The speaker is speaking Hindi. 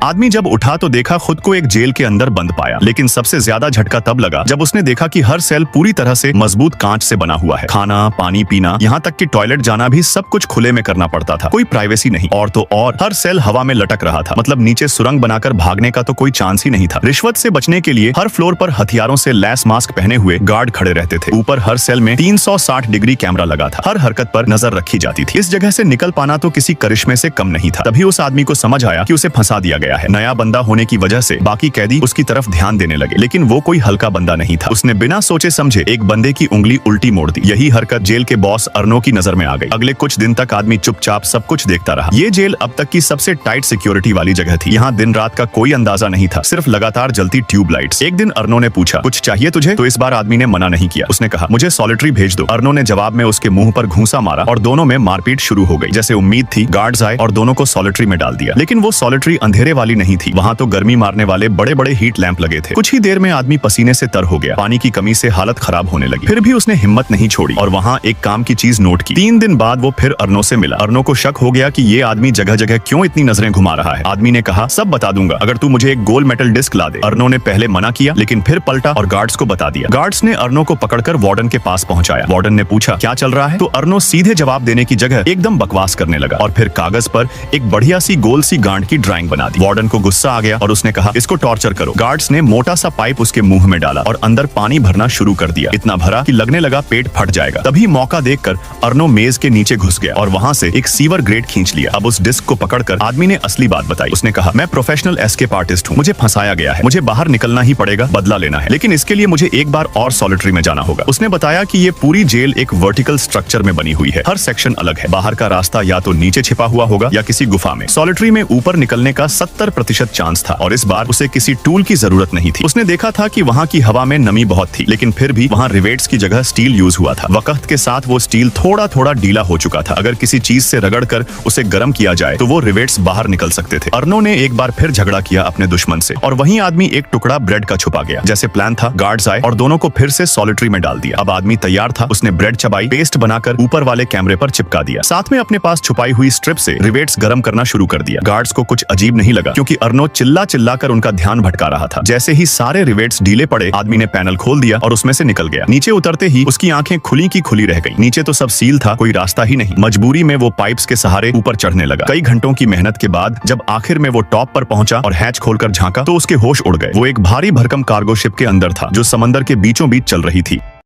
आदमी जब उठा तो देखा खुद को एक जेल के अंदर बंद पाया, लेकिन सबसे ज्यादा झटका तब लगा जब उसने देखा कि हर सेल पूरी तरह से मजबूत कांच से बना हुआ है। खाना, पानी पीना, यहाँ तक कि टॉयलेट जाना भी सब कुछ खुले में करना पड़ता था। कोई प्राइवेसी नहीं। और तो और हर सेल हवा में लटक रहा था, मतलब नीचे सुरंग बनाकर भागने का तो कोई चांस ही नहीं था। रिश्वत से बचने के लिए हर फ्लोर पर हथियारों से लैस मास्क पहने हुए गार्ड खड़े रहते थे। ऊपर हर सेल में 360 डिग्री कैमरा लगा था, हर हरकत पर नजर रखी जाती थी। इस जगह से निकल पाना तो किसी करिश्मे से कम नहीं था। तभी उस आदमी को समझ आया कि उसे फंसा दिया गया है। नया बंदा होने की वजह से बाकी कैदी उसकी तरफ ध्यान देने लगे, लेकिन वो कोई हल्का बंदा नहीं था। उसने बिना सोचे समझे एक बंदे की उंगली उल्टी मोड़ दी। यही हरकत जेल के बॉस अर्नो की नजर में आ गई। अगले कुछ दिन तक आदमी चुपचाप सब कुछ देखता रहा। ये जेल अब तक की सबसे टाइट सिक्योरिटी वाली जगह थी। यहाँ दिन रात का कोई अंदाजा नहीं था, सिर्फ लगातार जलती ट्यूबलाइट्स। एक दिन अर्नो ने पूछा, कुछ चाहिए तुझे? तो इस बार आदमी ने मना नहीं किया। उसने कहा, मुझे सॉलिटरी भेज दो। अर्नो ने जवाब में उसके मुंह पर घूंसा मारा और दोनों में मारपीट शुरू हो गई। जैसे उम्मीद थी, गार्ड्स आए और दोनों को सॉलिटरी में डाल दिया, लेकिन वो सॉलिटरी अंधेरे वाली नहीं थी। वहाँ तो गर्मी मारने वाले बड़े बड़े हीट लैंप लगे थे। कुछ ही देर में आदमी पसीने से तर हो गया। पानी की कमी से हालत खराब होने लगी। फिर भी उसने हिम्मत नहीं छोड़ी और वहाँ एक काम की चीज नोट की। 3 दिन बाद वो फिर अर्नो से मिला। अर्नो को शक हो गया कि ये आदमी जगह जगह क्यों इतनी नजरें घुमा रहा है। आदमी ने कहा, सब बता दूंगा अगर तू मुझे एक गोल मेटल डिस्क ला दे। अर्नो ने पहले मना किया, लेकिन फिर पलटा और गार्ड्स को बता दिया। गार्ड्स ने अर्नो को पकड़कर वार्डन के पास पहुंचाया। वार्डन ने पूछा, क्या चल रहा है? तो अर्नो सीधे जवाब देने की जगह एकदम बकवास करने लगा और फिर कागज पर एक बढ़िया सी गोल सी गांड की ड्राइंग बना दी। वार्डन को गुस्सा आ गया और उसने कहा, इसको टॉर्चर करो। गार्ड्स ने मोटा सा पाइप उसके मुंह में डाला और अंदर पानी भरना शुरू कर दिया। इतना भरा कि लगने लगा पेट फट जाएगा। तभी मौका देखकर अर्नो मेज के नीचे घुस गया और वहां से एक सीवर ग्रेट खींच लिया। अब उस डिस्क को पकड़कर आदमी ने असली बात बताई। उसने कहा, मैं प्रोफेशनल एस्केप आर्टिस्ट हूँ, मुझे फंसाया गया है, मुझे बाहर निकलना ही पड़ेगा, बदला लेना है, लेकिन इसके लिए मुझे एक बार और सॉलिटरी में जाना होगा। उसने बताया कि ये पूरी जेल एक वर्टिकल स्ट्रक्चर में बनी हुई है, हर सेक्शन अलग है। बाहर का रास्ता या तो नीचे छिपा हुआ होगा या किसी गुफा में। सॉलिटरी में ऊपर निकलने का 70% चांस था और इस बार उसे किसी टूल की जरूरत नहीं थी। उसने देखा था कि वहाँ की हवा में नमी बहुत थी, लेकिन फिर भी वहाँ रिवेट्स की जगह स्टील यूज हुआ था। वक्त के साथ वो स्टील थोड़ा थोड़ा ढीला हो चुका था। अगर किसी चीज से रगड़कर उसे गर्म किया जाए तो वो रिवेट्स बाहर निकल सकते थे। अर्नो ने एक बार फिर झगड़ा किया अपने दुश्मन से और वहीं आदमी एक टुकड़ा ब्रेड का छुपा गया। जैसे प्लान था, गार्ड्स आए और दोनों को फिर से सॉलिटरी में डाल दिया। अब आदमी तैयार था। उसने ब्रेड चबाई, पेस्ट बनाकर ऊपर वाले कैमरे पर चिपका दिया। साथ में अपने पास छुपाई हुई स्ट्रिप से रिवेट्स गर्म करना शुरू कर दिया। गार्ड्स को कुछ अजीब नहीं लगा, क्योंकि अर्नो चिल्ला चिल्ला कर उनका ध्यान भटका रहा था। जैसे ही सारे रिवेट्स ढीले पड़े, आदमी ने पैनल खोल दिया और उसमें से निकल गया। नीचे उतरते ही उसकी आंखें खुली की खुली रह गई। नीचे तो सब सील था, कोई रास्ता ही नहीं। मजबूरी में वो पाइप्स के सहारे ऊपर चढ़ने लगा। कई घंटों की मेहनत के बाद जब आखिर में वो टॉप पर पहुंचा और हैच खोलकर झांका तो उसके होश उड़ गए। वो एक भारी भरकम कार्गो शिप के अंदर था, जो समंदर के बीचों बीच चल रही थी।